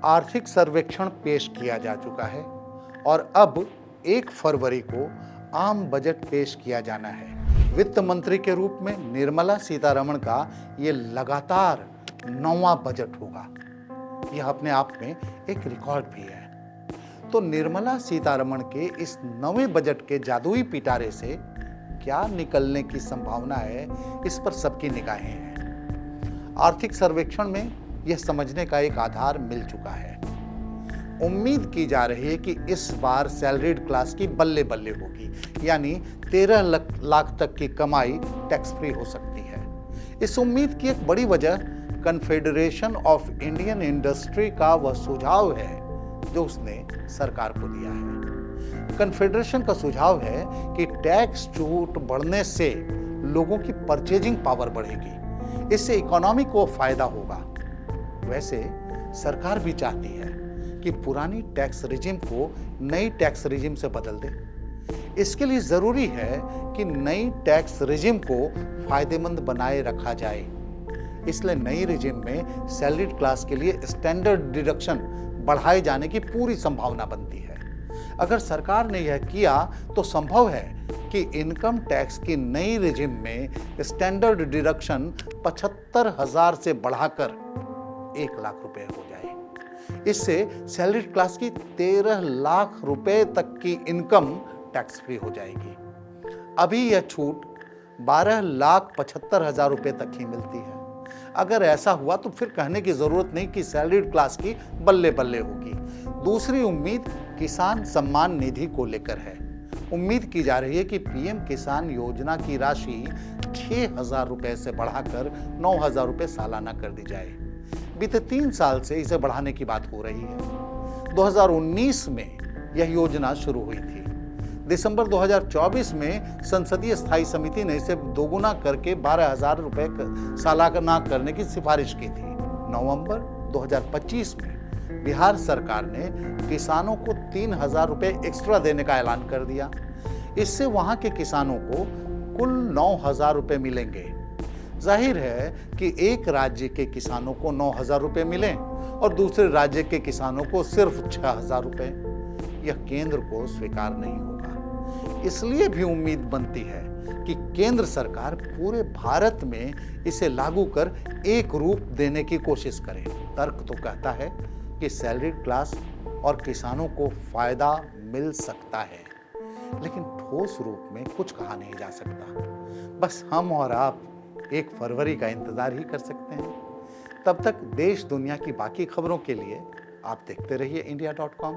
आर्थिक सर्वेक्षण पेश किया जा चुका है और अब 1 फरवरी को आम बजट पेश किया जाना है। वित्त मंत्री के रूप में निर्मला सीतारमण का ये लगातार 9वां बजट होगा। यह अपने आप में एक रिकॉर्ड भी है। तो निर्मला सीतारमण के इस नवे बजट के जादुई पिटारे से क्या निकलने की संभावना है, इस पर सबकी निगाहें हैं। आर्थिक सर्वेक्षण में यह समझने का एक आधार मिल चुका है। उम्मीद की जा रही है कि इस बार सैलरीड क्लास की बल्ले बल्ले होगी, यानी 13 लाख तक की कमाई टैक्स फ्री हो सकती है। इस उम्मीद की एक बड़ी वजह कन्फेडरेशन ऑफ इंडियन इंडस्ट्री का वह सुझाव है जो उसने सरकार को दिया है। कन्फेडरेशन का सुझाव है कि टैक्स छूट बढ़ने से लोगों की परचेजिंग पावर बढ़ेगी, इससे इकोनॉमी को फायदा होगा। वैसे सरकार भी चाहती है कि पुरानी टैक्स रिजिम को नई टैक्स रिजिम से बदल दे। इसके लिए जरूरी है कि नई टैक्स रिजिम को फायदेमंद बनाए रखा जाए। इसलिए नई रिजिम में सैलरीड क्लास के लिए स्टैंडर्ड डिडक्शन बढ़ाए जाने की पूरी संभावना बनती है। अगर सरकार ने यह किया तो संभव है कि इनकम टैक्स की नई रिजिम में स्टैंडर्ड डिडक्शन 75,000 से बढ़ाकर 1 लाख रुपए हो जाए। इससे सैलरीड क्लास की 13 लाख रुपए तक की इनकम टैक्स फ्री हो जाएगी। अभी यह छूट 12,75,000 रुपए तक ही मिलती है। अगर ऐसा हुआ तो फिर कहने की जरूरत नहीं कि सैलरीड क्लास की बल्ले बल्ले होगी। दूसरी उम्मीद किसान सम्मान निधि को लेकर है। उम्मीद की जा रही है कि पीएम किसान योजना की राशि 6,000 रुपए से बढ़ाकर 9,000 रुपए सालाना कर दी जाए। बीते 3 साल से इसे बढ़ाने की बात हो रही है। 2019 में यह योजना शुरू हुई थी। दिसंबर 2024 में संसदीय स्थायी समिति ने इसे दोगुना करके 12,000 रुपए सालाना करने की सिफारिश की थी। नवंबर 2025 में बिहार सरकार ने किसानों को 3,000 रुपए एक्स्ट्रा देने का ऐलान कर दिया। इससे वहां के किसानों को कुल 9,000 रुपए मिलेंगे। जाहिर है कि एक राज्य के किसानों को 9,000 रुपए मिले और दूसरे राज्य के किसानों को सिर्फ 6,000 रुपए। यह केंद्र को स्वीकार नहीं होगा। इसलिए भी उम्मीद बनती है कि केंद्र सरकार पूरे भारत में इसे लागू कर एक रूप देने की कोशिश करे। तर्क तो कहता है कि सैलरीड क्लास और किसानों को फायदा मिल सकता है, लेकिन ठोस रूप में कुछ कहा नहीं जा सकता। बस हम और आप 1 फरवरी का इंतजार ही कर सकते हैं। तब तक देश दुनिया की बाकी खबरों के लिए आप देखते रहिए India.com।